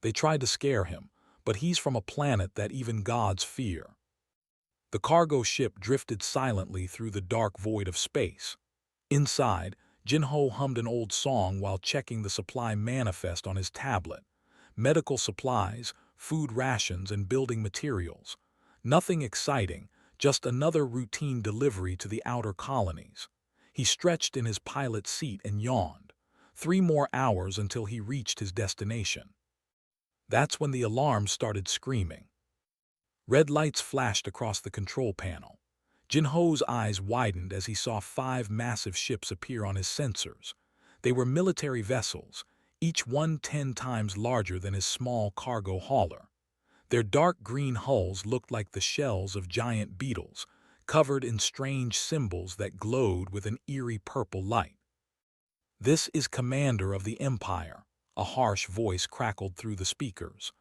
They tried to scare him, but he's from a planet that even gods fear. The cargo ship drifted silently through the dark void of space. Inside, Jinho hummed an old song while checking the supply manifest on his tablet. Medical supplies, food rations, and building materials. Nothing exciting, just another routine delivery to the outer colonies. He stretched in his pilot's seat and yawned. 3 more hours until he reached his destination. That's when the alarm started screaming. Red lights flashed across the control panel. Jinho's eyes widened as he saw 5 massive ships appear on his sensors. They were military vessels, each one 10 times larger than his small cargo hauler. Their dark green hulls looked like the shells of giant beetles, covered in strange symbols that glowed with an eerie purple light. "This is Commander of the Empire," a harsh voice crackled through the speakers.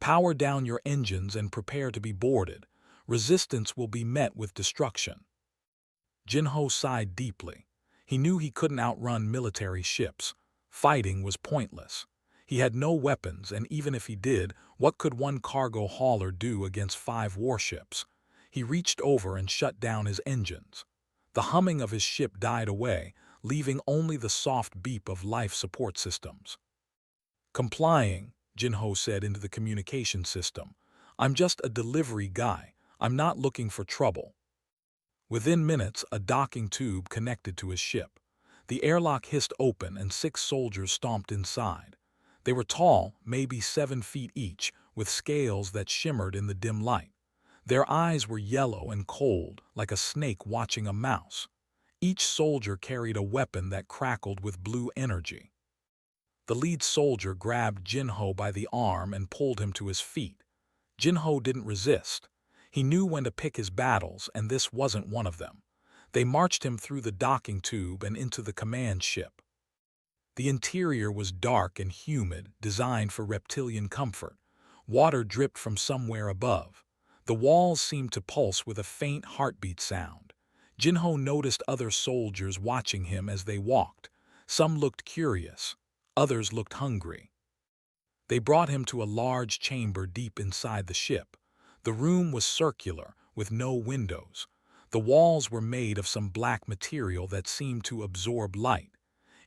"Power down your engines and prepare to be boarded. Resistance will be met with destruction." Jinho sighed deeply. He knew he couldn't outrun military ships. Fighting was pointless. He had no weapons, and even if he did, what could one cargo hauler do against 5 warships? He reached over and shut down his engines. The humming of his ship died away, leaving only the soft beep of life support systems. "Complying," Jinho said into the communication system. "I'm just a delivery guy. I'm not looking for trouble." Within minutes, a docking tube connected to his ship. The airlock hissed open and 6 soldiers stomped inside. They were tall, maybe 7 feet each, with scales that shimmered in the dim light. Their eyes were yellow and cold, like a snake watching a mouse. Each soldier carried a weapon that crackled with blue energy. The lead soldier grabbed Jinho by the arm and pulled him to his feet. Jinho didn't resist. He knew when to pick his battles, and this wasn't one of them. They marched him through the docking tube and into the command ship. The interior was dark and humid, designed for reptilian comfort. Water dripped from somewhere above. The walls seemed to pulse with a faint heartbeat sound. Jinho noticed other soldiers watching him as they walked. Some looked curious. Others looked hungry. They brought him to a large chamber deep inside the ship. The room was circular, with no windows. The walls were made of some black material that seemed to absorb light.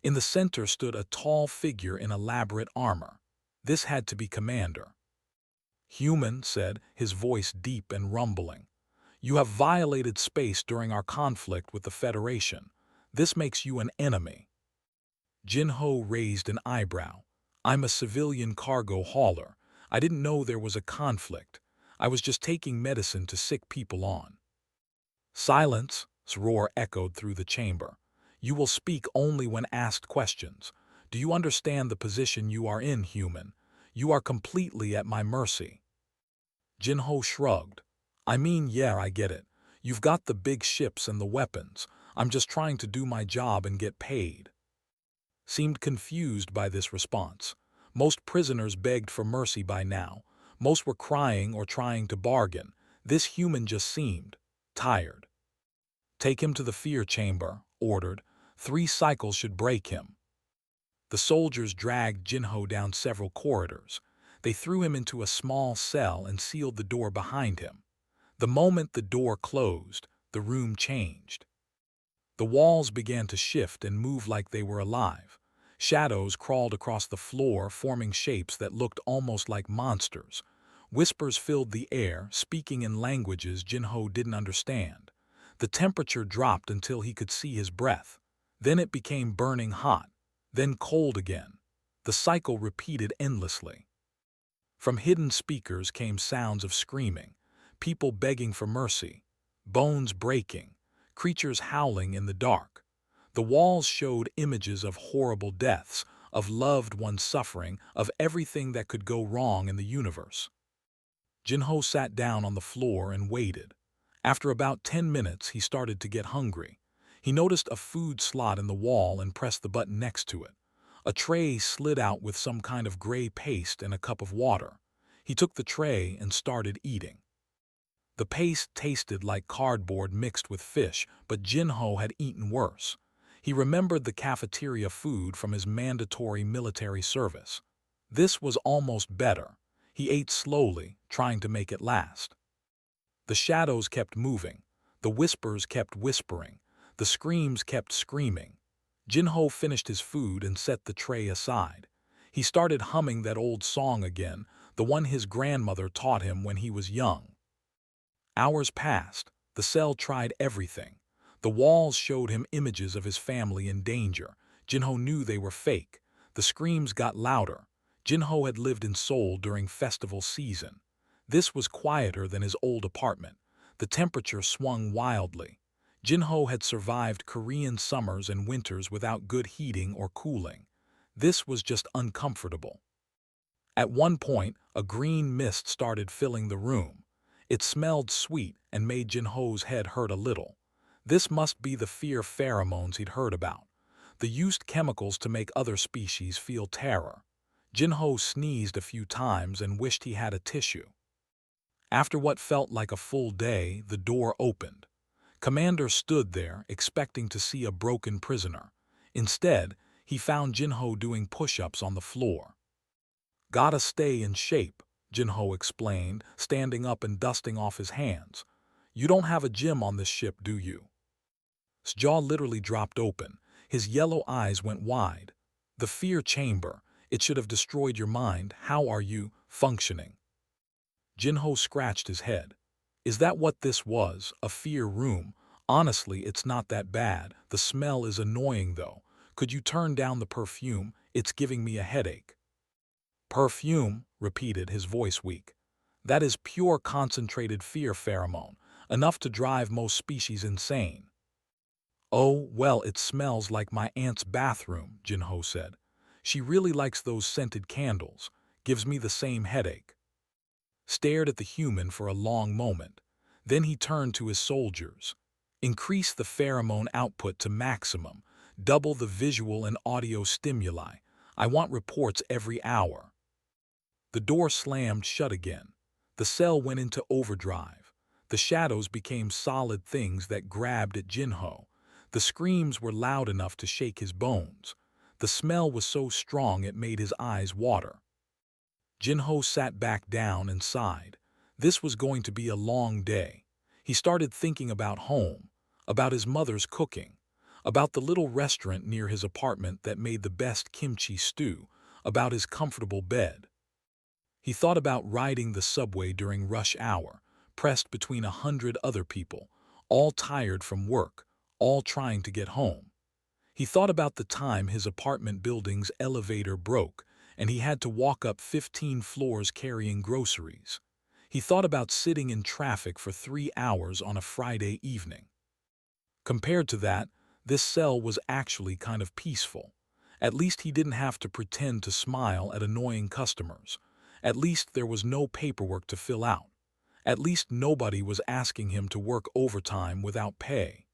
In the center stood a tall figure in elaborate armor. This had to be Commander. "Human," said, his voice deep and rumbling. "You have violated space during our conflict with the Federation. This makes you an enemy." Jinho raised an eyebrow. "I'm a civilian cargo hauler. I didn't know there was a conflict. I was just taking medicine to sick people on." "Silence!" roar echoed through the chamber. "You will speak only when asked questions. Do you understand the position you are in, human? You are completely at my mercy." Jinho shrugged. "I mean, yeah, I get it. You've got the big ships and the weapons. I'm just trying to do my job and get paid." Seemed confused by this response. Most prisoners begged for mercy by now. Most were crying or trying to bargain. This human just seemed tired. "Take him to the fear chamber," ordered. 3 cycles should break him." The soldiers dragged Jinho down several corridors. They threw him into a small cell and sealed the door behind him. The moment the door closed, the room changed. The walls began to shift and move like they were alive. Shadows crawled across the floor, forming shapes that looked almost like monsters. Whispers filled the air, speaking in languages Jinho didn't understand. The temperature dropped until he could see his breath. Then it became burning hot, then cold again. The cycle repeated endlessly. From hidden speakers came sounds of screaming, people begging for mercy, bones breaking, creatures howling in the dark. The walls showed images of horrible deaths, of loved ones suffering, of everything that could go wrong in the universe. Jinho sat down on the floor and waited. After about 10 minutes, he started to get hungry. He noticed a food slot in the wall and pressed the button next to it. A tray slid out with some kind of gray paste and a cup of water. He took the tray and started eating. The paste tasted like cardboard mixed with fish, but Jinho had eaten worse. He remembered the cafeteria food from his mandatory military service. This was almost better. He ate slowly, trying to make it last. The shadows kept moving. The whispers kept whispering. The screams kept screaming. Jinho finished his food and set the tray aside. He started humming that old song again, the one his grandmother taught him when he was young. Hours passed. The cell tried everything. The walls showed him images of his family in danger. Jinho knew they were fake. The screams got louder. Jinho had lived in Seoul during festival season. This was quieter than his old apartment. The temperature swung wildly. Jinho had survived Korean summers and winters without good heating or cooling. This was just uncomfortable. At one point, a green mist started filling the room. It smelled sweet and made Jinho's head hurt a little. This must be the fear pheromones he'd heard about. The used chemicals to make other species feel terror. Jinho sneezed a few times and wished he had a tissue. After what felt like a full day, the door opened. Commander stood there, expecting to see a broken prisoner. Instead, he found Jinho doing push-ups on the floor. "Gotta stay in shape," Jinho explained, standing up and dusting off his hands. "You don't have a gym on this ship, do you?" His jaw literally dropped open. His yellow eyes went wide. "The fear chamber. It should have destroyed your mind. How are you functioning?" Jinho scratched his head. "Is that what this was, a fear room? Honestly, it's not that bad. The smell is annoying though. Could you turn down the perfume? It's giving me a headache." "Perfume," repeated, his voice weak. "That is pure concentrated fear pheromone, enough to drive most species insane." "Oh, well, it smells like my aunt's bathroom," Jinho said. "She really likes those scented candles. Gives me the same headache." Stared at the human for a long moment. Then he turned to his soldiers. "Increase the pheromone output to maximum. Double the visual and audio stimuli. I want reports every hour." The door slammed shut again. The cell went into overdrive. The shadows became solid things that grabbed at Jinho. The screams were loud enough to shake his bones. The smell was so strong it made his eyes water. Jinho sat back down and sighed. This was going to be a long day. He started thinking about home, about his mother's cooking, about the little restaurant near his apartment that made the best kimchi stew, about his comfortable bed. He thought about riding the subway during rush hour, pressed between 100 other people, all tired from work, all trying to get home. He thought about the time his apartment building's elevator broke and he had to walk up 15 floors carrying groceries. He thought about sitting in traffic for 3 hours on a Friday evening. Compared to that, this cell was actually kind of peaceful. At least he didn't have to pretend to smile at annoying customers. At least there was no paperwork to fill out. At least nobody was asking him to work overtime without pay.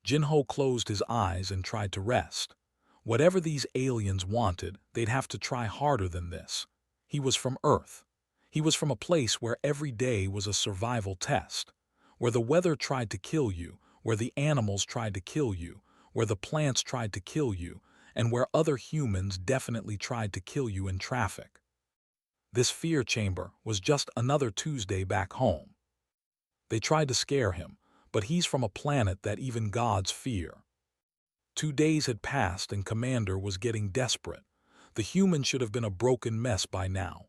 Jinho closed his eyes and tried to rest. Whatever these aliens wanted, they'd have to try harder than this. He was from Earth. He was from a place where every day was a survival test, where the weather tried to kill you, where the animals tried to kill you, where the plants tried to kill you, and where other humans definitely tried to kill you in traffic. This fear chamber was just another Tuesday back home. They tried to scare him, but he's from a planet that even gods fear. 2 days had passed and Commander was getting desperate. The human should have been a broken mess by now.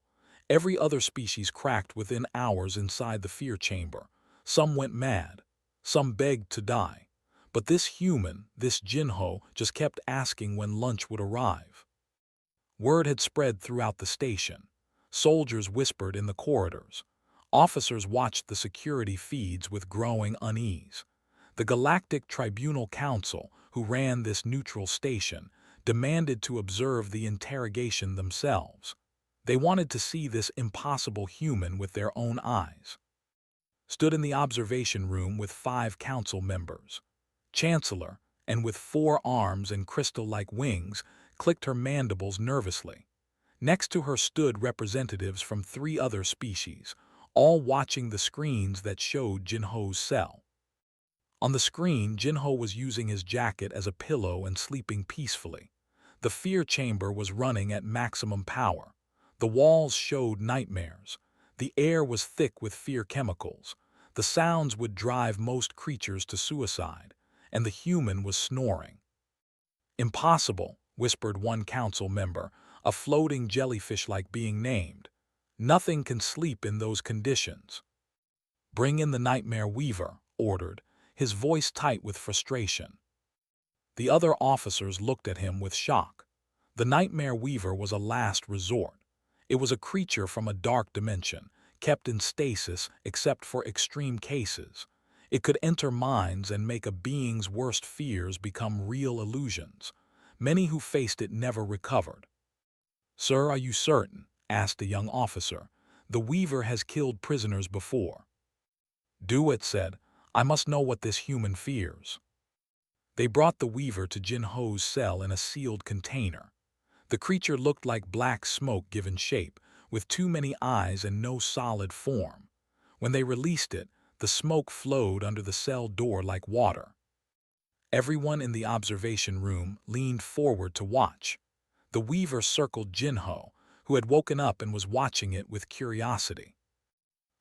Every other species cracked within hours inside the fear chamber. Some went mad. Some begged to die. But this human, this Jinho, just kept asking when lunch would arrive. Word had spread throughout the station. Soldiers whispered in the corridors. Officers watched the security feeds with growing unease. The Galactic Tribunal Council, who ran this neutral station, demanded to observe the interrogation themselves. They wanted to see this impossible human with their own eyes. Stood in the observation room with 5 council members. Chancellor, and with 4 arms and crystal-like wings, clicked her mandibles nervously. Next to her stood representatives from 3 other species, all watching the screens that showed Jinho's cell. On the screen, Jinho was using his jacket as a pillow and sleeping peacefully. The fear chamber was running at maximum power. The walls showed nightmares. The air was thick with fear chemicals. The sounds would drive most creatures to suicide, and the human was snoring. "Impossible," whispered one council member, a floating jellyfish-like being named. "Nothing can sleep in those conditions." "Bring in the Nightmare Weaver," ordered, his voice tight with frustration. The other officers looked at him with shock. The Nightmare Weaver was a last resort. It was a creature from a dark dimension, kept in stasis except for extreme cases. It could enter minds and make a being's worst fears become real illusions. Many who faced it never recovered. "Sir, are you certain?" asked a young officer. "The Weaver has killed prisoners before." "Do it," said. "I must know what this human fears." They brought the Weaver to Jin Ho's cell in a sealed container. The creature looked like black smoke given shape, with too many eyes and no solid form. When they released it, the smoke flowed under the cell door like water. Everyone in the observation room leaned forward to watch. The Weaver circled Jin Ho, who had woken up and was watching it with curiosity.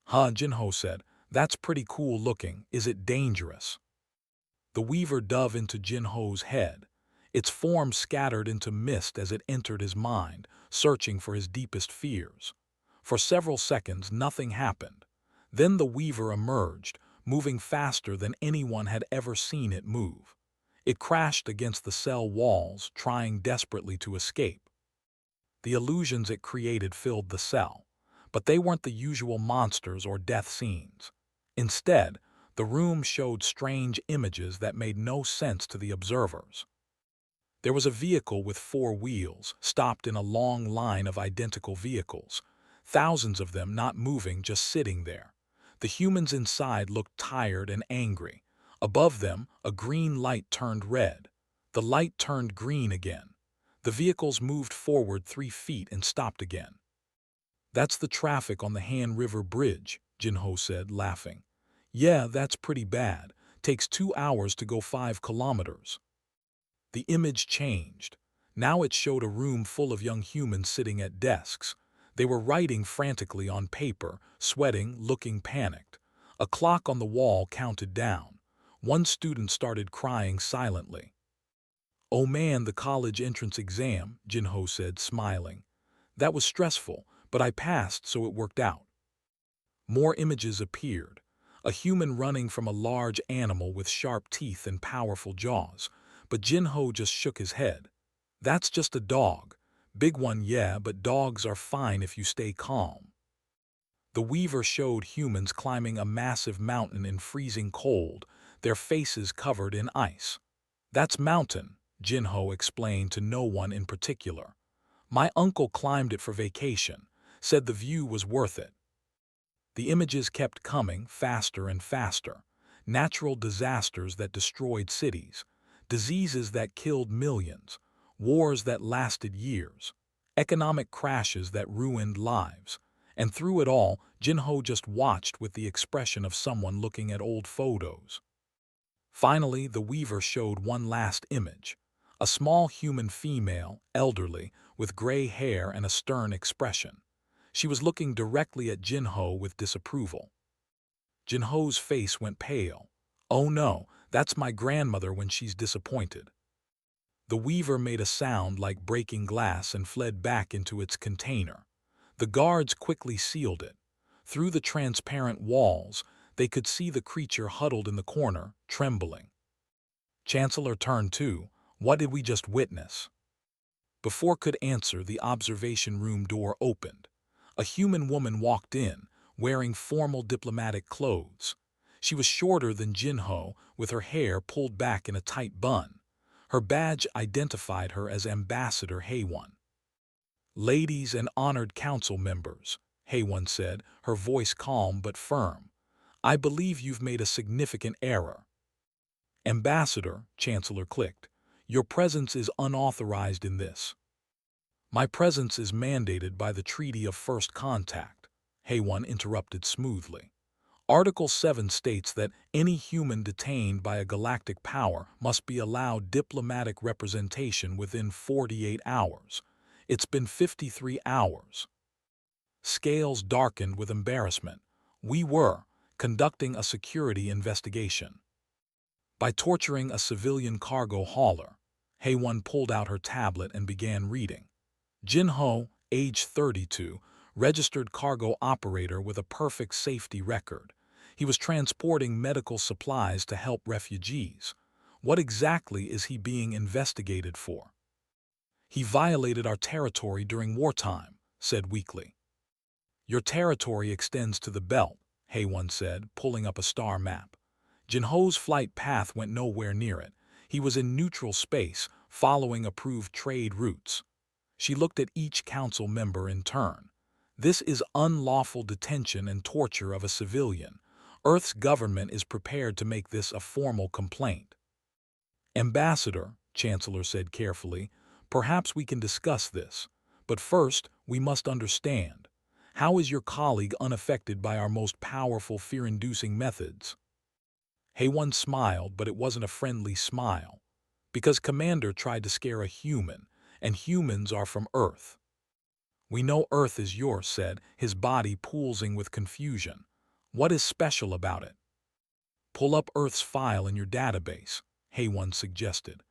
"Huh," Jin Ho said. "That's pretty cool looking. Is it dangerous?" The Weaver dove into Jin Ho's head. Its form scattered into mist as it entered his mind, searching for his deepest fears. For several seconds, nothing happened. Then the Weaver emerged, moving faster than anyone had ever seen it move. It crashed against the cell walls, trying desperately to escape. The illusions it created filled the cell, but they weren't the usual monsters or death scenes. Instead, the room showed strange images that made no sense to the observers. There was a vehicle with 4 wheels, stopped in a long line of identical vehicles, thousands of them not moving, just sitting there. The humans inside looked tired and angry. Above them, a green light turned red. The light turned green again. The vehicles moved forward 3 feet and stopped again. "That's the traffic on the Han River Bridge," Jin Ho said, laughing. "Yeah, that's pretty bad. Takes 2 hours to go 5 kilometers. The image changed. Now it showed a room full of young humans sitting at desks. They were writing frantically on paper, sweating, looking panicked. A clock on the wall counted down. One student started crying silently. "Oh man, the college entrance exam," Jin Ho said, smiling. "That was stressful, but I passed, so it worked out." More images appeared. A human running from a large animal with sharp teeth and powerful jaws. But Jin Ho just shook his head. "That's just a dog. Big one, yeah, but dogs are fine if you stay calm." The Weaver showed humans climbing a massive mountain in freezing cold, their faces covered in ice. "That's mountain," Jin Ho explained to no one in particular. "My uncle climbed it for vacation, said the view was worth it." The images kept coming, faster and faster. Natural disasters that destroyed cities, diseases that killed millions, wars that lasted years, economic crashes that ruined lives. And through it all, Jin Ho just watched with the expression of someone looking at old photos. Finally, the Weaver showed one last image. A small human female, elderly, with gray hair and a stern expression. She was looking directly at Jin Ho with disapproval. Jin Ho's face went pale. "Oh no, that's my grandmother when she's disappointed." The Weaver made a sound like breaking glass and fled back into its container. The guards quickly sealed it. Through the transparent walls, they could see the creature huddled in the corner, trembling. Chancellor turned too. "What did we just witness?" Before could answer, the observation room door opened. A human woman walked in, wearing formal diplomatic clothes. She was shorter than Jin Ho, with her hair pulled back in a tight bun. Her badge identified her as Ambassador HFY. "Ladies and honored council members," HFY said, her voice calm but firm. "I believe you've made a significant error." "Ambassador," Chancellor clicked, "your presence is unauthorized in this." "My presence is mandated by the Treaty of First Contact," HFY interrupted smoothly. Article 7 states that any human detained by a galactic power must be allowed diplomatic representation within 48 hours. It's been 53 hours. Scales darkened with embarrassment. We were conducting a security investigation. By torturing a civilian cargo hauler, Haewon pulled out her tablet and began reading. Jin-ho, age 32, registered cargo operator with a perfect safety record. He was transporting medical supplies to help refugees. What exactly is he being investigated for? He violated our territory during wartime, said weakly. Your territory extends to the belt, Haewon said, pulling up a star map. Jin-ho's flight path went nowhere near it. He was in neutral space, following approved trade routes. She looked at each council member in turn. This is unlawful detention and torture of a civilian. Earth's government is prepared to make this a formal complaint. Ambassador, Chancellor said carefully, perhaps we can discuss this. But first, we must understand. How is your colleague unaffected by our most powerful fear-inducing methods? Haewon smiled, but it wasn't a friendly smile. Because Commander tried to scare a human, and humans are from Earth. We know Earth is yours, said, his body pulsing with confusion. What is special about it? Pull up Earth's file in your database, Haewon suggested.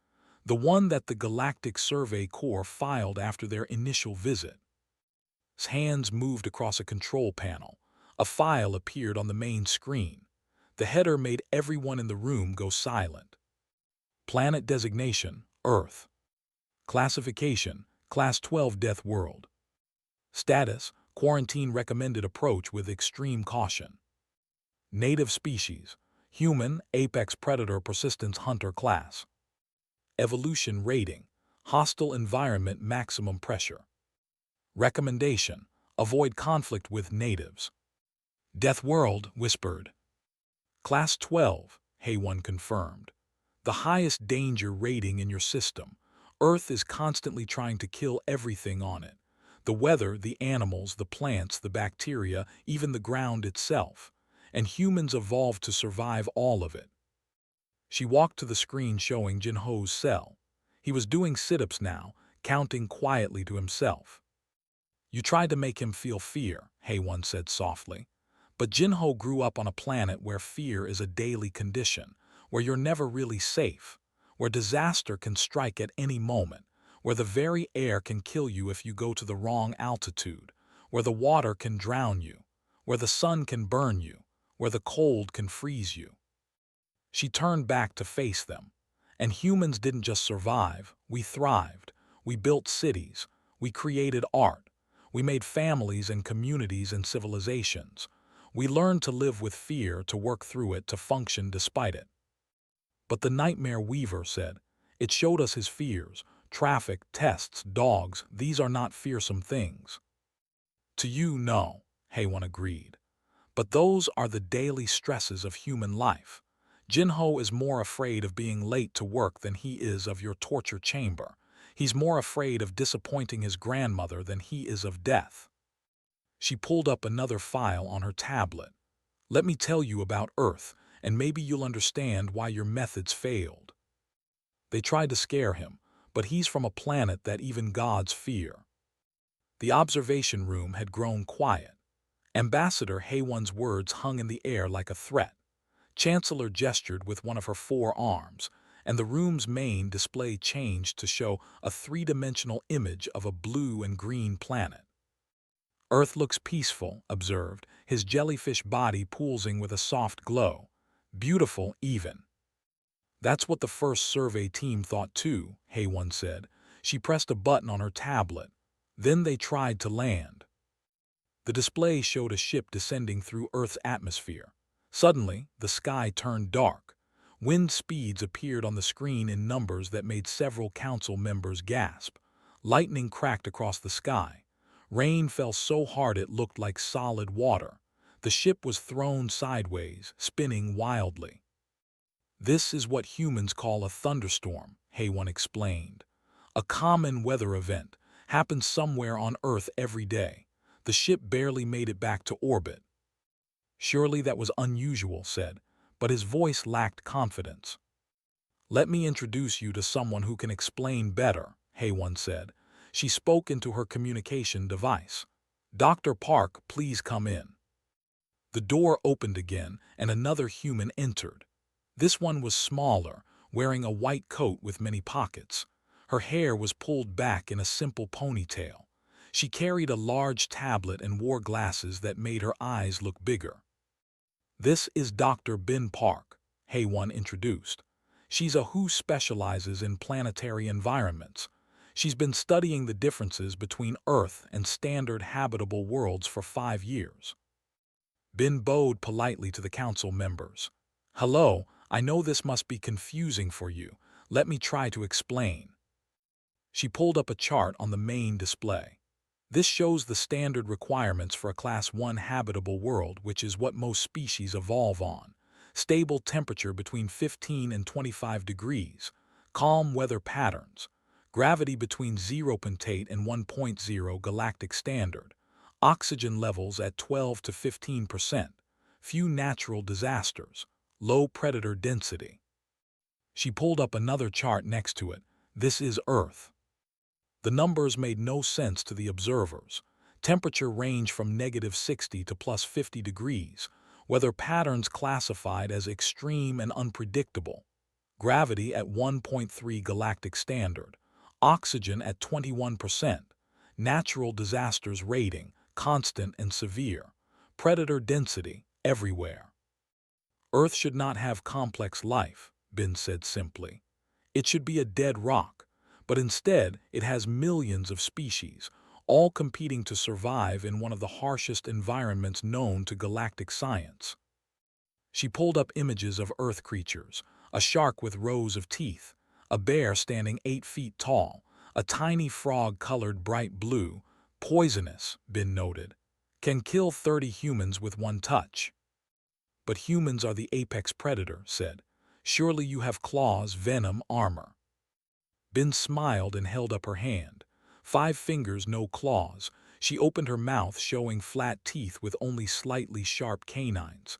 The one that the Galactic Survey Corps filed after their initial visit. His hands moved across a control panel. A file appeared on the main screen. The header made everyone in the room go silent. Planet designation, Earth. Classification, Class 12 Death World. Status, quarantine recommended approach with extreme caution. Native species, human, apex predator persistence hunter class. Evolution rating, hostile environment maximum pressure. Recommendation, avoid conflict with natives. Death World whispered. Class 12, Haewon confirmed. The highest danger rating in your system. Earth is constantly trying to kill everything on it. The weather, the animals, the plants, the bacteria, even the ground itself. And humans evolved to survive all of it. She walked to the screen showing Jin-ho's cell. He was doing sit-ups now, counting quietly to himself. You tried to make him feel fear, Haewon said softly. But Jin-ho grew up on a planet where fear is a daily condition, where you're never really safe, where disaster can strike at any moment, where the very air can kill you if you go to the wrong altitude, where the water can drown you, where the sun can burn you, where the cold can freeze you. She turned back to face them. And humans didn't just survive, we thrived. We built cities. We created art. We made families and communities and civilizations. We learned to live with fear, to work through it, to function despite it. But the Nightmare Weaver said, it showed us his fears. Traffic, tests, dogs, these are not fearsome things. To you, no, Haewon agreed. But those are the daily stresses of human life. Jin-ho is more afraid of being late to work than he is of your torture chamber. He's more afraid of disappointing his grandmother than he is of death. She pulled up another file on her tablet. Let me tell you about Earth, and maybe you'll understand why your methods failed. They tried to scare him, but he's from a planet that even gods fear. The observation room had grown quiet. Ambassador Haewon's words hung in the air like a threat. Chancellor gestured with one of her forearms, and the room's main display changed to show a three-dimensional image of a blue and green planet. Earth looks peaceful, observed, his jellyfish body pulsing with a soft glow. Beautiful, even. That's what the first survey team thought too, Haewon said. She pressed a button on her tablet. Then they tried to land. The display showed a ship descending through Earth's atmosphere. Suddenly, the sky turned dark. Wind speeds appeared on the screen in numbers that made several council members gasp. Lightning cracked across the sky. Rain fell so hard it looked like solid water. The ship was thrown sideways, spinning wildly. This is what humans call a thunderstorm, Haewon explained. A common weather event, happens somewhere on Earth every day. The ship barely made it back to orbit. Surely that was unusual, said, but his voice lacked confidence. Let me introduce you to someone who can explain better, HFY said. She spoke into her communication device. Dr. Park, please come in. The door opened again, and another human entered. This one was smaller, wearing a white coat with many pockets. Her hair was pulled back in a simple ponytail. She carried a large tablet and wore glasses that made her eyes look bigger. This is Dr. Bin Park, HFY introduced. She's a who specializes in planetary environments. She's been studying the differences between Earth and standard habitable worlds for 5 years. Bin bowed politely to the council members. Hello, I know this must be confusing for you. Let me try to explain. She pulled up a chart on the main display. This shows the standard requirements for a Class 1 habitable world, which is what most species evolve on. Stable temperature between 15 and 25 degrees, calm weather patterns, gravity between 0.8 and 1.0 galactic standard, oxygen levels at 12 to 15%, few natural disasters, low predator density. She pulled up another chart next to it. This is Earth. The numbers made no sense to the observers. Temperature ranged from -60 to +50 degrees, weather patterns classified as extreme and unpredictable, gravity at 1.3 galactic standard, oxygen at 21%, natural disasters rating constant and severe, predator density everywhere. Earth should not have complex life, Bin said simply. It should be a dead rock, but instead it has millions of species, all competing to survive in one of the harshest environments known to galactic science. She pulled up images of Earth creatures, a shark with rows of teeth, a bear standing 8 feet tall, a tiny frog colored bright blue, poisonous, Bin noted, can kill 30 humans with one touch. But humans are the apex predator, said. Surely you have claws, venom, armor. Bin smiled and held up her hand. 5 fingers, no claws. She opened her mouth, showing flat teeth with only slightly sharp canines.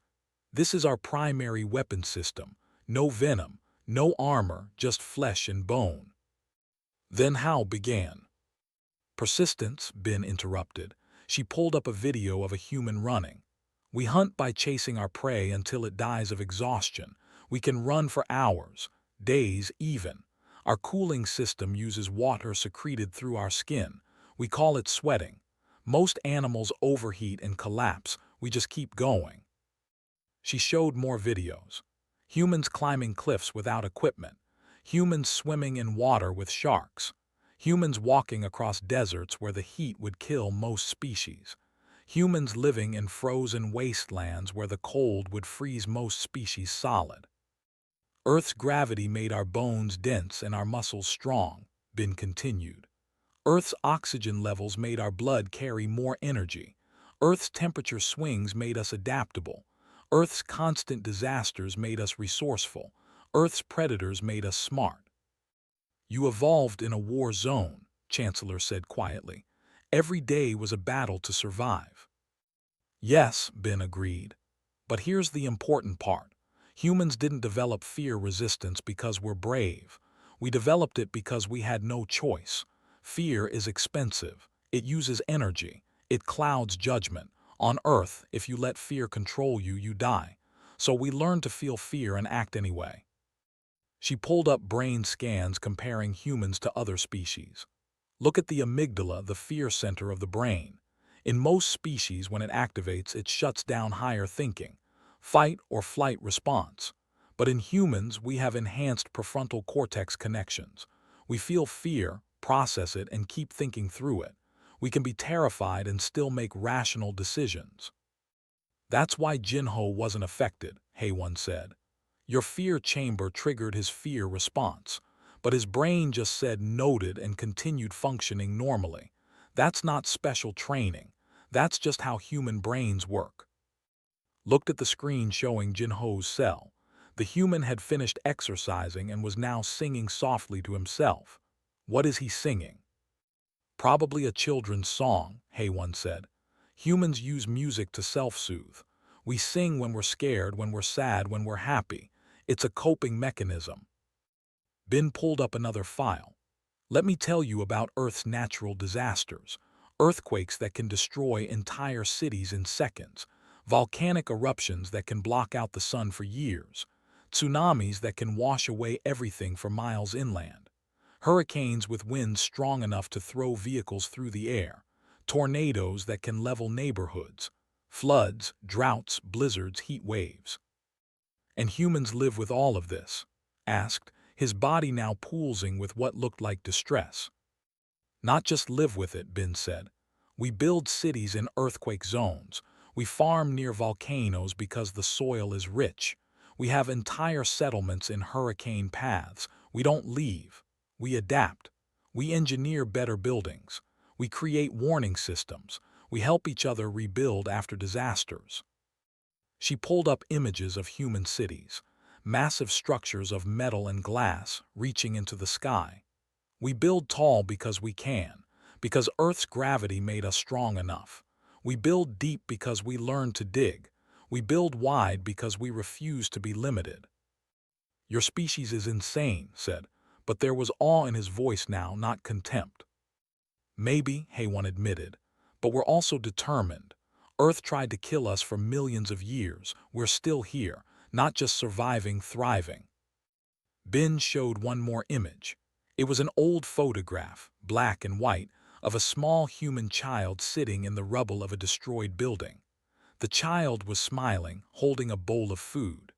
This is our primary weapon system. No venom, no armor, just flesh and bone. Then how began? Persistence, Bin interrupted. She pulled up a video of a human running. We hunt by chasing our prey until it dies of exhaustion. We can run for hours, days even. Our cooling system uses water secreted through our skin. We call it sweating. Most animals overheat and collapse. We just keep going. She showed more videos. Humans climbing cliffs without equipment. Humans swimming in water with sharks. Humans walking across deserts where the heat would kill most species. Humans living in frozen wastelands where the cold would freeze most species solid. Earth's gravity made our bones dense and our muscles strong, Bin continued. Earth's oxygen levels made our blood carry more energy. Earth's temperature swings made us adaptable. Earth's constant disasters made us resourceful. Earth's predators made us smart. You evolved in a war zone, Chancellor said quietly. Every day was a battle to survive. Yes, Bin agreed. But here's the important part. Humans didn't develop fear resistance because we're brave. We developed it because we had no choice. Fear is expensive. It uses energy. It clouds judgment. On Earth, if you let fear control you, you die. So we learned to feel fear and act anyway. She pulled up brain scans comparing humans to other species. Look at the amygdala, the fear center of the brain. In most species, when it activates, it shuts down higher thinking, fight or flight response. But in humans, we have enhanced prefrontal cortex connections. We feel fear, process it, and keep thinking through it. We can be terrified and still make rational decisions. That's why Jinho wasn't affected, HFY said. Your fear chamber triggered his fear response, but his brain just said noted and continued functioning normally. That's not special training. That's just how human brains work. Looked at the screen showing Jinho's cell. The human had finished exercising and was now singing softly to himself. What is he singing? Probably a children's song, HFY said. Humans use music to self-soothe. We sing when we're scared, when we're sad, when we're happy. It's a coping mechanism. Ben pulled up another file. Let me tell you about Earth's natural disasters. Earthquakes that can destroy entire cities in seconds. Volcanic eruptions that can block out the sun for years. Tsunamis that can wash away everything for miles inland. Hurricanes with winds strong enough to throw vehicles through the air. Tornadoes that can level neighborhoods. Floods, droughts, blizzards, heat waves. And humans live with all of this? Asked, his body now pulsing with what looked like distress. Not just live with it, Ben said. We build cities in earthquake zones. We farm near volcanoes because the soil is rich. We have entire settlements in hurricane paths. We don't leave. We adapt. We engineer better buildings. We create warning systems. We help each other rebuild after disasters. She pulled up images of human cities, massive structures of metal and glass reaching into the sky. We build tall because we can, because Earth's gravity made us strong enough. We build deep because we learned to dig. We build wide because we refuse to be limited. Your species is insane, said, but there was awe in his voice now, not contempt. Maybe, HFY admitted, but we're also determined. Earth tried to kill us for millions of years. We're still here, not just surviving, thriving. Ben showed one more image. It was an old photograph, black and white, of a small human child sitting in the rubble of a destroyed building. The child was smiling, holding a bowl of food.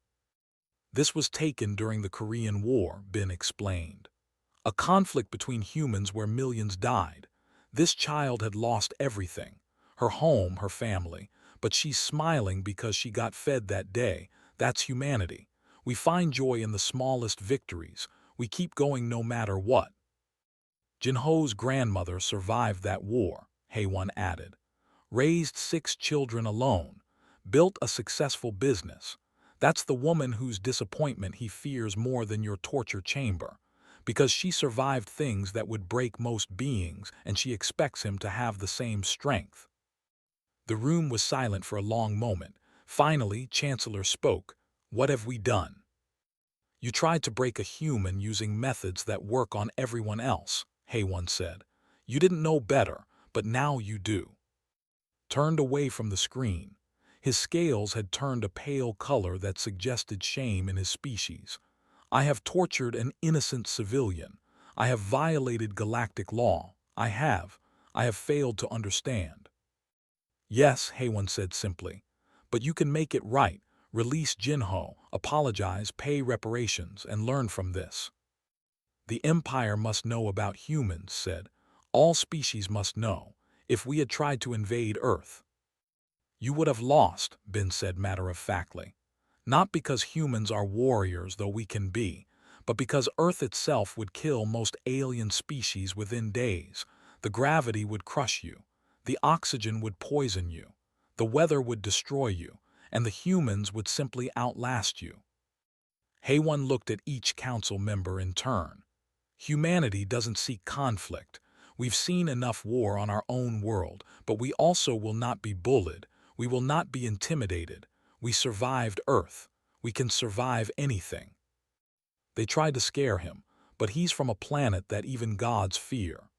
This was taken during the Korean War, Ben explained. A conflict between humans where millions died. This child had lost everything, her home, her family, but she's smiling because she got fed that day. That's humanity. We find joy in the smallest victories. We keep going no matter what. Jinho's grandmother survived that war, HFY added. Raised 6 children alone. Built a successful business. That's the woman whose disappointment he fears more than your torture chamber. Because she survived things that would break most beings, and she expects him to have the same strength. The room was silent for a long moment. Finally, Chancellor spoke. What have we done? You tried to break a human using methods that work on everyone else, HFY said. You didn't know better, but now you do. Turned away from the screen. His scales had turned a pale color that suggested shame in his species. I have tortured an innocent civilian. I have violated galactic law. I have failed to understand. Yes, HFY said simply. But you can make it right. Release Jinho, apologize, pay reparations, and learn from this. The Empire must know about humans, said. All species must know. If we had tried to invade Earth, you would have lost, Ben said matter-of-factly. Not because humans are warriors, though we can be, but because Earth itself would kill most alien species within days. The gravity would crush you. The oxygen would poison you. The weather would destroy you. And the humans would simply outlast you. HFY looked at each council member in turn. Humanity doesn't seek conflict. We've seen enough war on our own world, but we also will not be bullied. We will not be intimidated. We survived Earth. We can survive anything. They tried to scare him, but he's from a planet that even gods fear.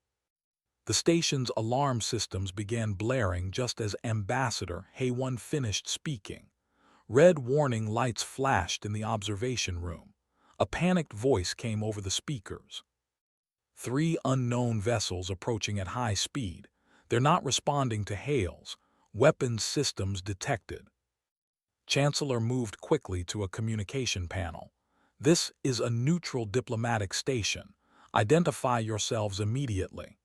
The station's alarm systems began blaring just as Ambassador HFY finished speaking. Red warning lights flashed in the observation room. A panicked voice came over the speakers. 3 unknown vessels approaching at high speed. They're not responding to hails. Weapons systems detected. Chancellor moved quickly to a communication panel. This is a neutral diplomatic station. Identify yourselves immediately.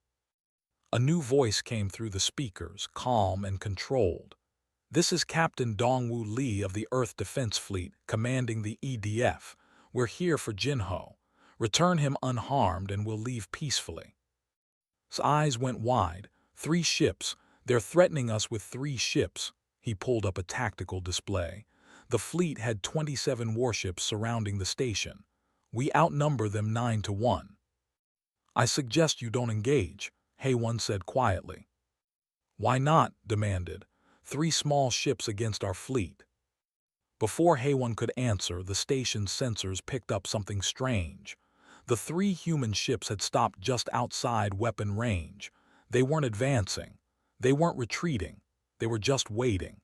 A new voice came through the speakers, calm and controlled. This is Captain Dongwoo Lee of the Earth Defense Fleet, commanding the EDF. We're here for Jinho. Return him unharmed and we'll leave peacefully. His eyes went wide. 3 ships. They're threatening us with 3 ships. He pulled up a tactical display. The fleet had 27 warships surrounding the station. We outnumber them 9-1. I suggest you don't engage, HFY said quietly. Why not? Demanded. 3 small ships against our fleet. Before Haywan could answer, the station's sensors picked up something strange. The three human ships had stopped just outside weapon range. They weren't advancing. They weren't retreating. They were just waiting.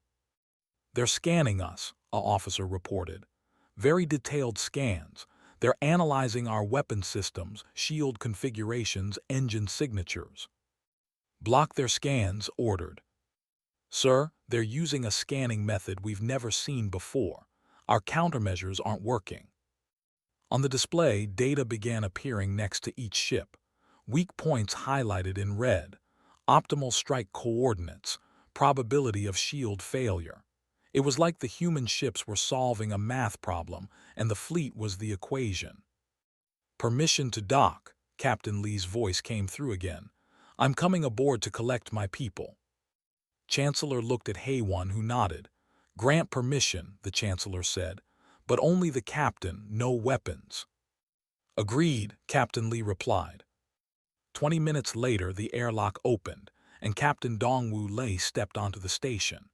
"They're scanning us," an officer reported. "Very detailed scans. They're analyzing our weapon systems, shield configurations, engine signatures." "Block their scans," ordered. "Sir, they're using a scanning method we've never seen before. Our countermeasures aren't working." On the display, data began appearing next to each ship. Weak points highlighted in red. Optimal strike coordinates. Probability of shield failure. It was like the human ships were solving a math problem, and the fleet was the equation. "Permission to dock," Captain Lee's voice came through again. "I'm coming aboard to collect my people." Chancellor looked at Haywan, who nodded. "Grant permission," the Chancellor said, "but only the captain, no weapons." "Agreed," Captain Lee replied. 20 minutes later, the airlock opened, and Captain Dongwu Lei stepped onto the station.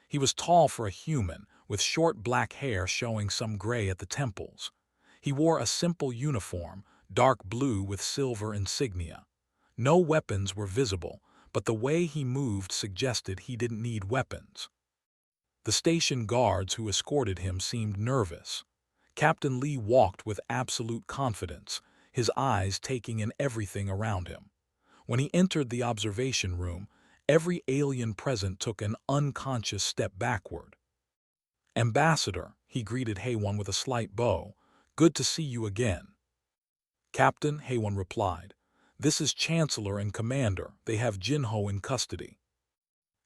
He was tall for a human, with short black hair showing some gray at the temples. He wore a simple uniform, dark blue with silver insignia. No weapons were visible, but the way he moved suggested he didn't need weapons. The station guards who escorted him seemed nervous. Captain Lee walked with absolute confidence, his eyes taking in everything around him. When he entered the observation room, every alien present took an unconscious step backward. "Ambassador," he greeted Haywan with a slight bow, "good to see you again." "Captain," Haywan replied, "this is Chancellor and Commander. They have Jinho in custody."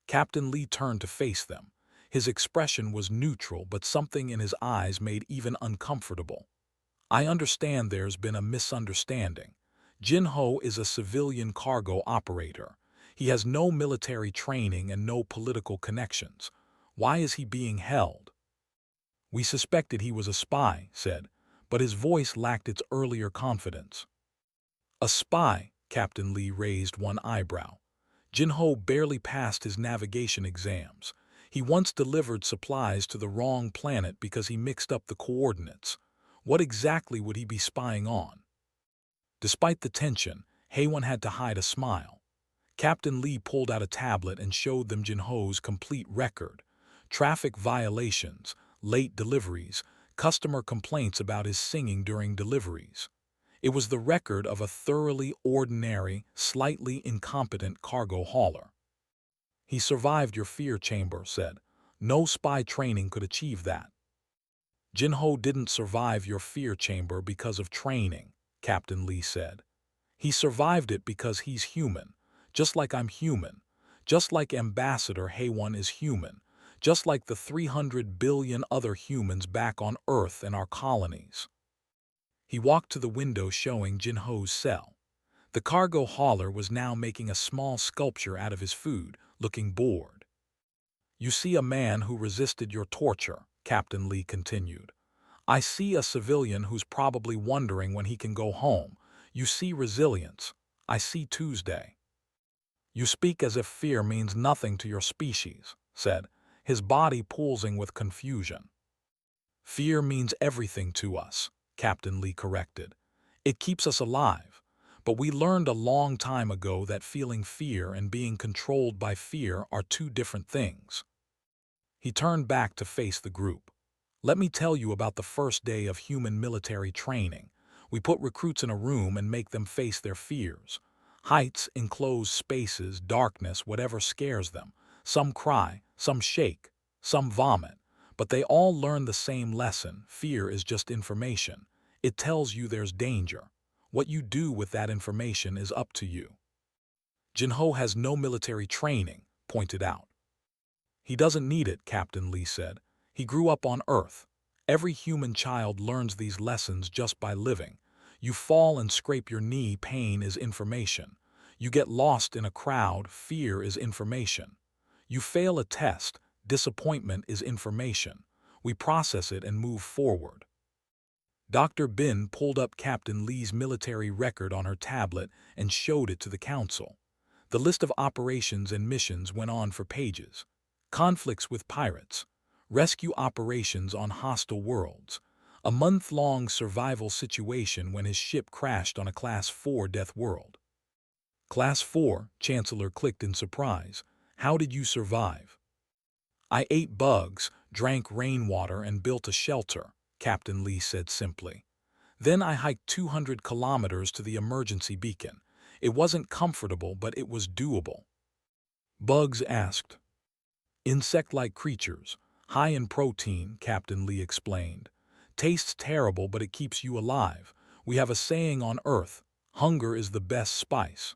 Captain Lee turned to face them. His expression was neutral, but something in his eyes made even uncomfortable. "I understand there's been a misunderstanding. Jinho is a civilian cargo operator. He has no military training and no political connections. Why is he being held?" "We suspected he was a spy," said, but his voice lacked its earlier confidence. "A spy?" Captain Lee raised one eyebrow. "Jinho barely passed his navigation exams. He once delivered supplies to the wrong planet because he mixed up the coordinates. What exactly would he be spying on?" Despite the tension, Haywan had to hide a smile. Captain Lee pulled out a tablet and showed them Jinho's complete record. Traffic violations, late deliveries, customer complaints about his singing during deliveries. It was the record of a thoroughly ordinary, slightly incompetent cargo hauler. "He survived your fear chamber," said. "No spy training could achieve that." "Jinho didn't survive your fear chamber because of training," Captain Lee said. "He survived it because he's human, just like I'm human, just like Ambassador Haywan is human, just like the 300 billion other humans back on Earth and our colonies." He walked to the window showing Jinho's cell. The cargo hauler was now making a small sculpture out of his food, looking bored. "You see a man who resisted your torture," Captain Lee continued. "I see a civilian who's probably wondering when he can go home. You see resilience. I see Tuesday." "You speak as if fear means nothing to your species," said, his body pulsing with confusion. "Fear means everything to us," Captain Lee corrected. "It keeps us alive. But we learned a long time ago that feeling fear and being controlled by fear are two different things." He turned back to face the group. "Let me tell you about the first day of human military training. We put recruits in a room and make them face their fears. Heights, enclosed spaces, darkness, whatever scares them. Some cry, some shake, some vomit. But they all learn the same lesson: fear is just information. It tells you there's danger. What you do with that information is up to you." "Jinho has no military training," pointed out. "He doesn't need it," Captain Lee said. "He grew up on Earth. Every human child learns these lessons just by living. You fall and scrape your knee, pain is information. You get lost in a crowd, fear is information. You fail a test, disappointment is information. We process it and move forward." Dr. Bin pulled up Captain Lee's military record on her tablet and showed it to the council. The list of operations and missions went on for pages. Conflicts with pirates, rescue operations on hostile worlds, a month-long survival situation when his ship crashed on a Class 4 death world. Class 4, Chancellor clicked in surprise. How did you survive? I ate bugs, drank rainwater, and built a shelter, Captain Lee said simply. Then I hiked 200 kilometers to the emergency beacon. It wasn't comfortable, but it was doable. Bugs asked. Insect-like creatures, high in protein, Captain Lee explained. Tastes terrible, but it keeps you alive. We have a saying on Earth, hunger is the best spice.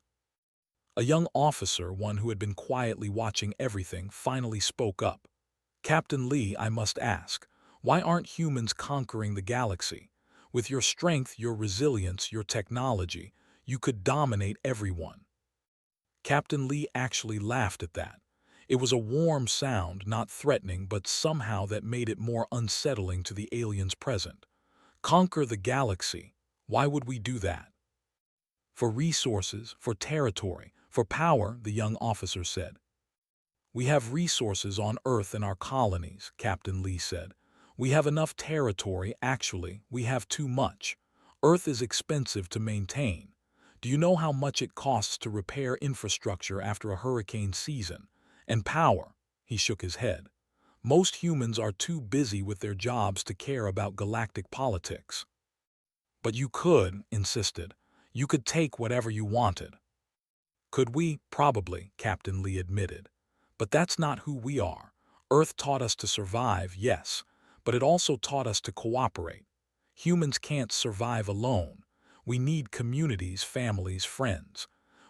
A young officer, one who had been quietly watching everything, finally spoke up. Captain Lee, I must ask, why aren't humans conquering the galaxy? With your strength, your resilience, your technology, you could dominate everyone. Captain Lee actually laughed at that. It was a warm sound, not threatening, but somehow that made it more unsettling to the aliens present. Conquer the galaxy. Why would we do that? For resources, for territory, for power, the young officer said. We have resources on Earth in our colonies, Captain Lee said. We have enough territory, actually, we have too much. Earth is expensive to maintain. Do you know how much it costs to repair infrastructure after a hurricane season? And power, he shook his head. Most humans are too busy with their jobs to care about galactic politics. But you could, insisted. You could take whatever you wanted. Could we? Probably, Captain Lee admitted. But that's not who we are. Earth taught us to survive, yes, but it also taught us to cooperate. Humans can't survive alone. We need communities, families, friends.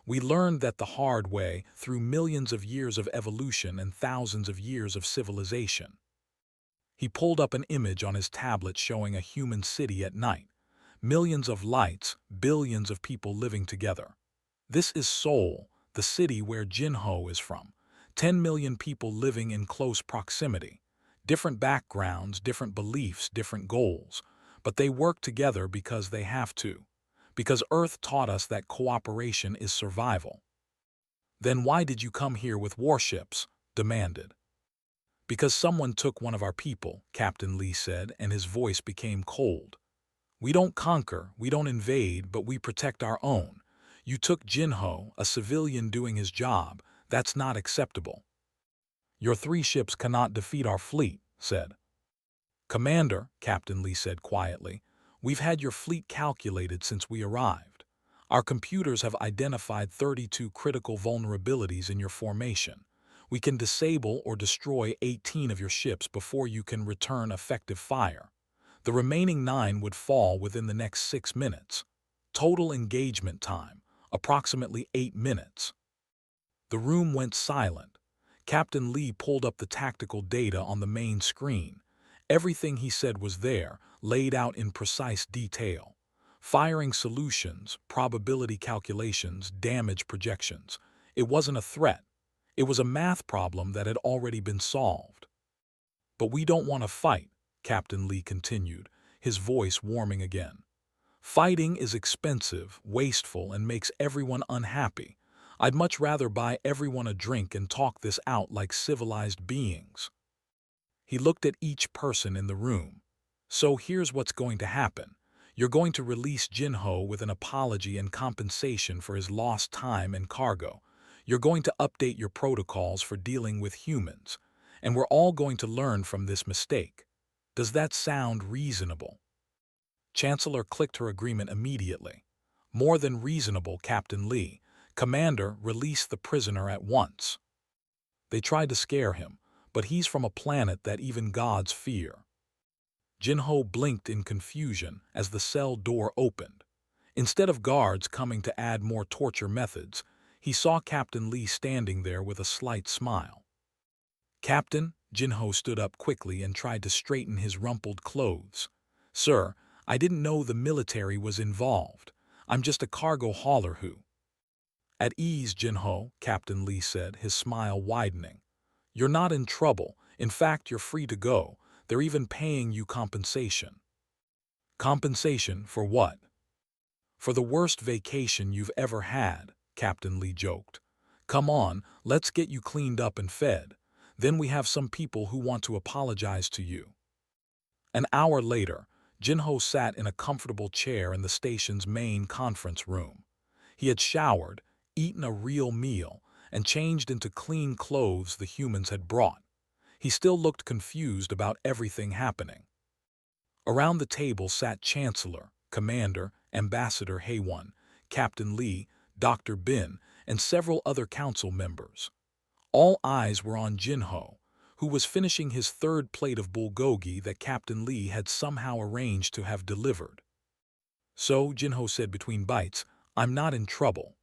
We learned that the hard way through millions of years of evolution and thousands of years of civilization. He pulled up an image on his tablet showing a human city at night. Millions of lights, billions of people living together. This is Seoul, the city where Jinho is from. 10 million people living in close proximity. Different backgrounds, different beliefs, different goals. But they work together because they have to. Because Earth taught us that cooperation is survival. Then why did you come here with warships? Demanded. Because someone took one of our people, Captain Lee said, and his voice became cold. We don't conquer, we don't invade, but we protect our own. You took Jinho, a civilian doing his job. That's not acceptable. Your 3 ships cannot defeat our fleet, said. Commander, Captain Lee said quietly, we've had your fleet calculated since we arrived. Our computers have identified 32 critical vulnerabilities in your formation. We can disable or destroy 18 of your ships before you can return effective fire. The remaining 9 would fall within the next 6 minutes. Total engagement time, approximately 8 minutes. The room went silent. Captain Lee pulled up the tactical data on the main screen. Everything he said was there, laid out in precise detail. Firing solutions, probability calculations, damage projections. It wasn't a threat. It was a math problem that had already been solved. But we don't want to fight, Captain Lee continued, his voice warming again. Fighting is expensive, wasteful, and makes everyone unhappy. I'd much rather buy everyone a drink and talk this out like civilized beings. He looked at each person in the room. So here's what's going to happen. You're going to release Jinho with an apology and compensation for his lost time and cargo. You're going to update your protocols for dealing with humans. And we're all going to learn from this mistake. Does that sound reasonable? Chancellor clicked her agreement immediately. More than reasonable, Captain Lee. Commander, release the prisoner at once. They tried to scare him, but he's from a planet that even gods fear. Jinho blinked in confusion as the cell door opened. Instead of guards coming to add more torture methods, he saw Captain Lee standing there with a slight smile. Captain, Jinho stood up quickly and tried to straighten his rumpled clothes. Sir, I didn't know the military was involved. I'm just a cargo hauler who... At ease, Jinho, Captain Lee said, his smile widening. You're not in trouble. In fact, you're free to go. They're even paying you compensation. Compensation for what? For the worst vacation you've ever had, Captain Lee joked. Come on, let's get you cleaned up and fed. Then we have some people who want to apologize to you. An hour later, Jinho sat in a comfortable chair in the station's main conference room. He had showered, eaten a real meal, and changed into clean clothes the humans had brought. He still looked confused about everything happening. Around the table sat Chancellor, Commander, Ambassador Haewon, Captain Lee, Dr. Bin, and several other council members. All eyes were on Jinho, who was finishing his third plate of bulgogi that Captain Lee had somehow arranged to have delivered. "So," Jinho said between bites, "I'm not in trouble."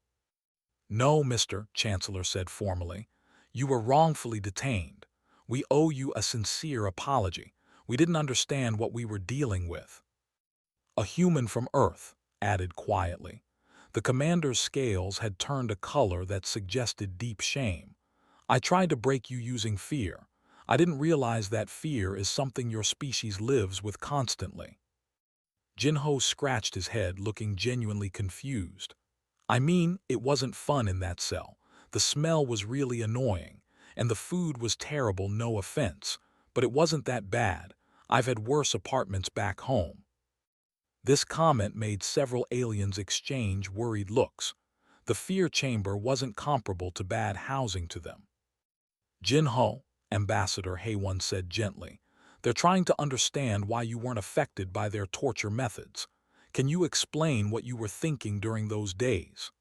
"No, Mr. Chancellor said formally. "You were wrongfully detained. We owe you a sincere apology. We didn't understand what we were dealing with." "A human from Earth," added quietly. The commander's scales had turned a color that suggested deep shame. "I tried to break you using fear. I didn't realize that fear is something your species lives with constantly." Jinho scratched his head, looking genuinely confused. "I mean, it wasn't fun in that cell. The smell was really annoying, and the food was terrible, no offense. But it wasn't that bad. I've had worse apartments back home." This comment made several aliens exchange worried looks. The fear chamber wasn't comparable to bad housing to them. "Jinho," Ambassador Haewon said gently, "they're trying to understand why you weren't affected by their torture methods. Can you explain what you were thinking during those days?"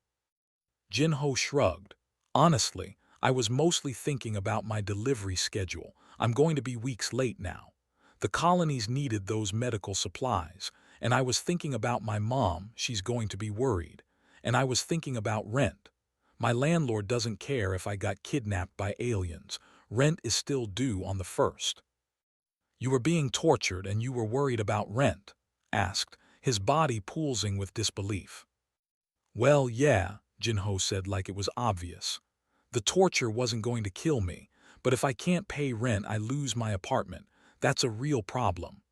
Jinho shrugged. "Honestly, I was mostly thinking about my delivery schedule. I'm going to be weeks late now. The colonies needed those medical supplies, and I was thinking about my mom, she's going to be worried. And I was thinking about rent. My landlord doesn't care if I got kidnapped by aliens. Rent is still due on the 1st. "You were being tortured and you were worried about rent?" asked, his body pulsing with disbelief. "Well, yeah," Jinho said like it was obvious. "The torture wasn't going to kill me, but if I can't pay rent I lose my apartment. That's a real problem."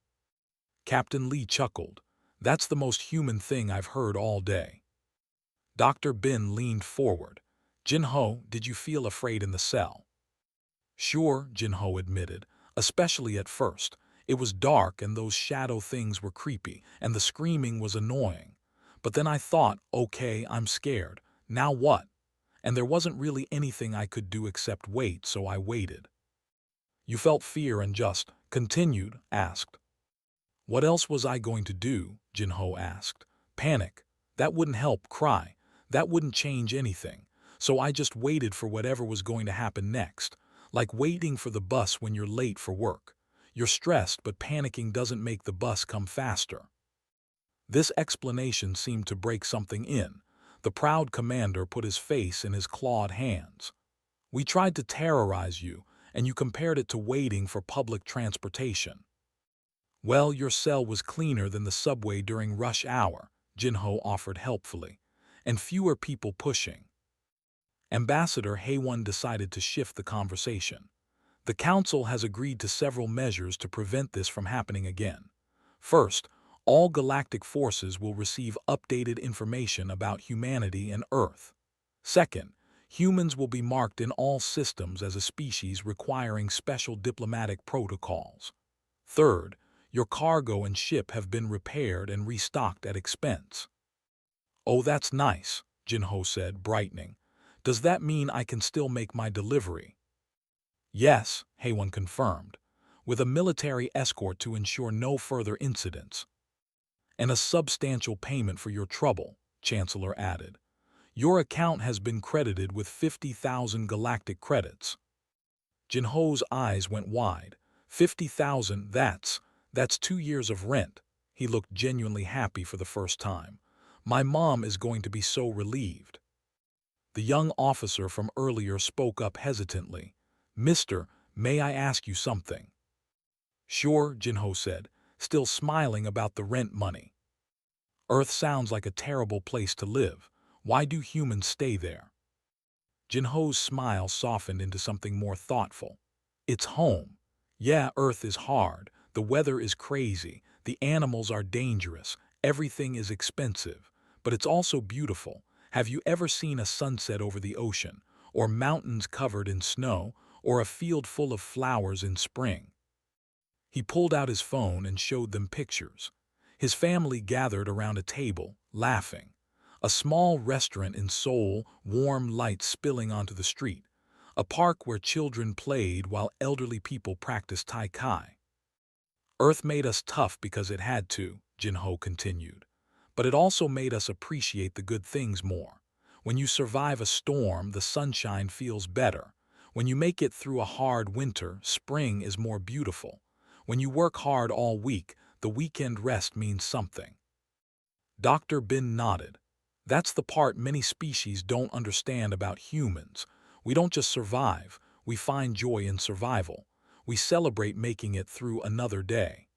Captain Lee chuckled. "That's the most human thing I've heard all day." Dr. Bin leaned forward. "Jinho, did you feel afraid in the cell?" "Sure," Jinho admitted, "especially at first. It was dark and those shadow things were creepy, and the screaming was annoying. But then I thought, okay, I'm scared. Now what? And there wasn't really anything I could do except wait, so I waited." "You felt fear and just continued?" asked. "What else was I going to do?" Jinho asked. "Panic. That wouldn't help. Cry. That wouldn't change anything. So I just waited for whatever was going to happen next. Like waiting for the bus when you're late for work. You're stressed, but panicking doesn't make the bus come faster." This explanation seemed to break something in. The proud commander put his face in his clawed hands. "We tried to terrorize you, and you compared it to waiting for public transportation." "Well, your cell was cleaner than the subway during rush hour," Jinho offered helpfully, "and fewer people pushing." Ambassador Haewon decided to shift the conversation. "The Council has agreed to several measures to prevent this from happening again. First, all galactic forces will receive updated information about humanity and Earth. Second, humans will be marked in all systems as a species requiring special diplomatic protocols. Third, your cargo and ship have been repaired and restocked at expense." "Oh, that's nice," Jinho said, brightening. "Does that mean I can still make my delivery?" "Yes," Haewon confirmed, "with a military escort to ensure no further incidents." "And a substantial payment for your trouble," Chancellor added. "Your account has been credited with 50,000 galactic credits." Jinho's eyes went wide. 50,000, that's 2 years of rent. He looked genuinely happy for the first time. "My mom is going to be so relieved." The young officer from earlier spoke up hesitantly. "Mister, may I ask you something?" "Sure," Jinho said, still smiling about the rent money. "Earth sounds like a terrible place to live. Why do humans stay there?" Jinho's smile softened into something more thoughtful. "It's home. Yeah, Earth is hard. The weather is crazy. The animals are dangerous. Everything is expensive. But it's also beautiful. Have you ever seen a sunset over the ocean? Or mountains covered in snow? or a field full of flowers in spring. He pulled out his phone and showed them pictures. His family gathered around a table, laughing. A small restaurant in Seoul, warm lights spilling onto the street. A park where children played while elderly people practiced Tai Chi. Earth made us tough because it had to, Jinho continued. But it also made us appreciate the good things more. When you survive a storm, the sunshine feels better. When you make it through a hard winter, spring is more beautiful. When you work hard all week, the weekend rest means something. Dr. Bin nodded. That's the part many species don't understand about humans. We don't just survive, we find joy in survival. We celebrate making it through another day.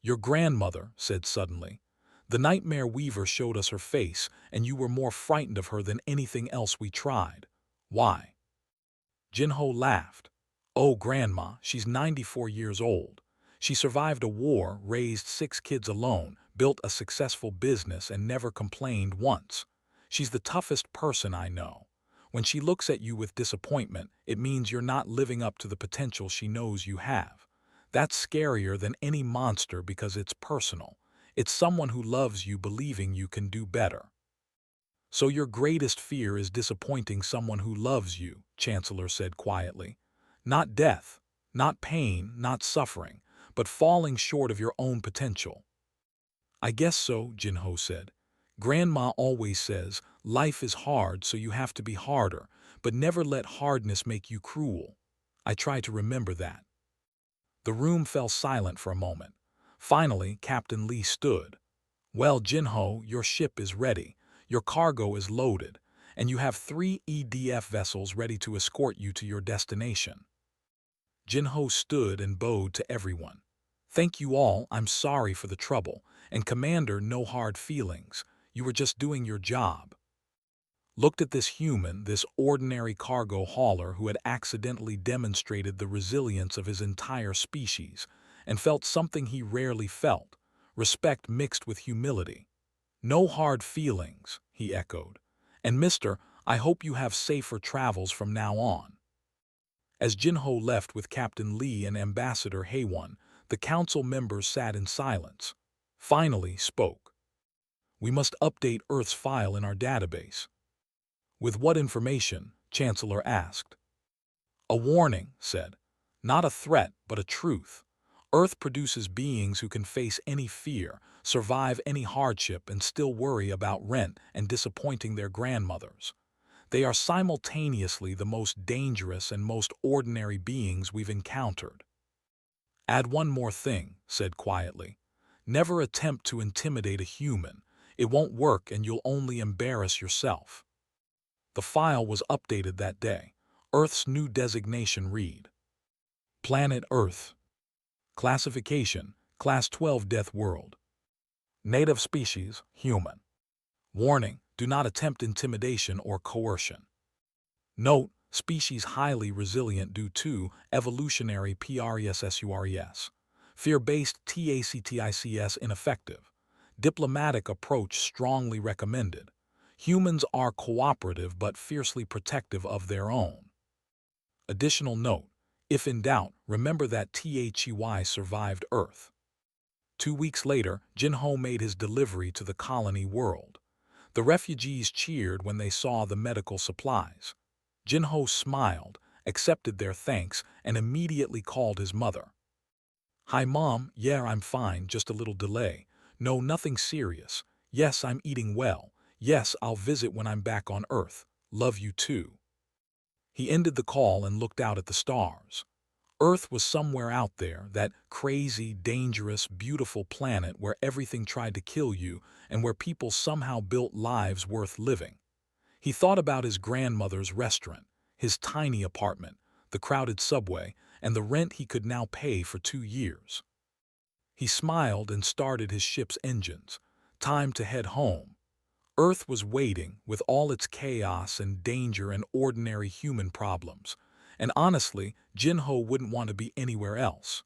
Your grandmother said suddenly. The nightmare weaver showed us her face, and you were more frightened of her than anything else we tried. Why? Jinho laughed. Oh, Grandma, she's 94 years old. She survived a war, raised 6 kids alone, built a successful business, and never complained once. She's the toughest person I know. When she looks at you with disappointment, it means you're not living up to the potential she knows you have. That's scarier than any monster because it's personal. It's someone who loves you believing you can do better. So your greatest fear is disappointing someone who loves you, Chancellor said quietly. Not death, not pain, not suffering, but falling short of your own potential. I guess so, Jinho said. Grandma always says, life is hard, so you have to be harder, but never let hardness make you cruel. I try to remember that. The room fell silent for a moment. Finally, Captain Lee stood. Well, Jinho, your ship is ready. Your cargo is loaded, and you have 3 EDF vessels ready to escort you to your destination. Jinho stood and bowed to everyone. Thank you all, I'm sorry for the trouble, and Commander, no hard feelings. You were just doing your job. Looked at this human, this ordinary cargo hauler who had accidentally demonstrated the resilience of his entire species, and felt something he rarely felt, respect mixed with humility. No hard feelings, he echoed. And Mister, I hope you have safer travels from now on. As Jinho left with Captain Lee and Ambassador Haewon, the council members sat in silence. Finally spoke. We must update Earth's file in our database. With what information? Chancellor asked. A warning, said. Not a threat, but a truth. Earth produces beings who can face any fear, survive any hardship, and still worry about rent and disappointing their grandmothers. They are simultaneously the most dangerous and most ordinary beings we've encountered. Add one more thing, said quietly. Never attempt to intimidate a human. It won't work and you'll only embarrass yourself. The file was updated that day. Earth's new designation read: Planet Earth. Classification: Class 12 Death World. Native species: Human. Warning: do not attempt intimidation or coercion. Note: species highly resilient due to evolutionary PRESSURES. Fear-based TACTICS ineffective. Diplomatic approach strongly recommended. Humans are cooperative but fiercely protective of their own. Additional note: if in doubt, remember that HFY survived Earth. 2 weeks later, Jinho made his delivery to the colony world. The refugees cheered when they saw the medical supplies. Jinho smiled, accepted their thanks, and immediately called his mother. Hi, Mom. Yeah, I'm fine, just a little delay. No, nothing serious. Yes, I'm eating well. Yes, I'll visit when I'm back on Earth. Love you too. He ended the call and looked out at the stars. Earth was somewhere out there, that crazy, dangerous, beautiful planet where everything tried to kill you and where people somehow built lives worth living. He thought about his grandmother's restaurant, his tiny apartment, the crowded subway, and the rent he could now pay for 2 years. He smiled and started his ship's engines. Time to head home. Earth was waiting, with all its chaos and danger and ordinary human problems. And honestly, Jinho wouldn't want to be anywhere else.